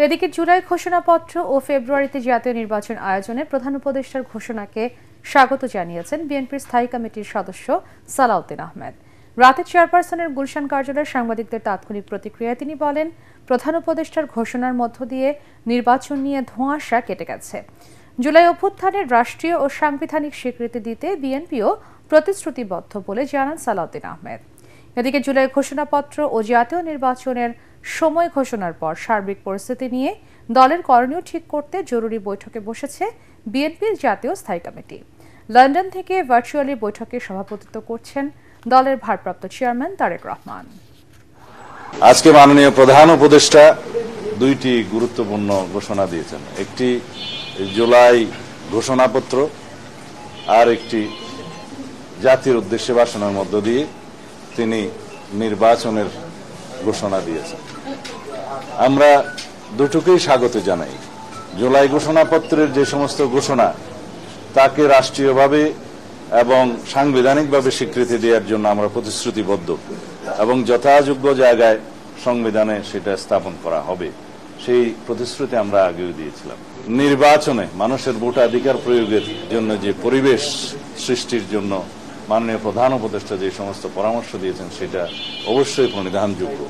এদিকে জুলাই ঘোষণাপত্র ও ফেব্রুয়ারিতে জাতীয় নির্বাচন আয়োজনে প্রধান উপদেষ্টার ঘোষণাকে স্বাগত জানিয়েছেন বিএনপির স্থায়ী কমিটির সদস্য সালাউদ্দিন আহমেদ। রাতে চেয়ারপারসনের গুলশান কার্যালয়ে সাংবাদিকদের তাৎক্ষণিক প্রতিক্রিয়ায় তিনি বলেন, প্রধান উপদেষ্টার ঘোষণার মধ্য দিয়ে নির্বাচন নিয়ে ধোঁয়াশা কেটে গেছে। জুলাই অভ্যুত্থানের রাষ্ট্রীয় ও সাংবিধানিক স্বীকৃতি দিতে বিএনপিও প্রতিশ্রুতিবদ্ধ বলে জানান সালাউদ্দিন আহমেদ। এদিকে জুলাই ঘোষণাপত্র ও জাতীয় নির্বাচনের সময় ঘোষণার পর সার্বিক পরিস্থিতি নিয়ে দলের করণীয় ঠিক করতে জরুরি বৈঠকে বসেছে বিএনপির জাতীয় স্থায়ী কমিটি। লন্ডন থেকে ভার্চুয়ালি বৈঠকে সভাপতিত্ব করছেন দলের ভারপ্রাপ্ত চেয়ারম্যান তারেক রহমান। আজকে মাননীয় প্রধান উপদেষ্টা দুইটি গুরুত্বপূর্ণ ঘোষণা দিয়েছেন, একটি জুলাই ঘোষণাপত্র আর একটি জাতির উদ্দেশ্যে ভাষণের মধ্য দিয়ে তিনি নির্বাচনের ঘোষণা দিয়েছেন। আমরা দুটোকেই স্বাগত জানাই। জুলাই ঘোষণাপত্রের যে সমস্ত ঘোষণা তাকে রাষ্ট্রীয়ভাবে এবং সাংবিধানিকভাবে স্বীকৃতি দেওয়ার জন্য আমরা প্রতিশ্রুতিবদ্ধ এবং যথাযোগ্য জায়গায় সংবিধানে সেটা স্থাপন করা হবে, সেই প্রতিশ্রুতি আমরা আগেও দিয়েছিলাম। নির্বাচনে মানুষের ভোটাধিকার প্রয়োগের জন্য যে পরিবেশ সৃষ্টির জন্য মাননীয় প্রধান উপদেষ্টা যে সমস্ত পরামর্শ দিয়েছেন সেটা অবশ্যই প্রণিধানযোগ্য।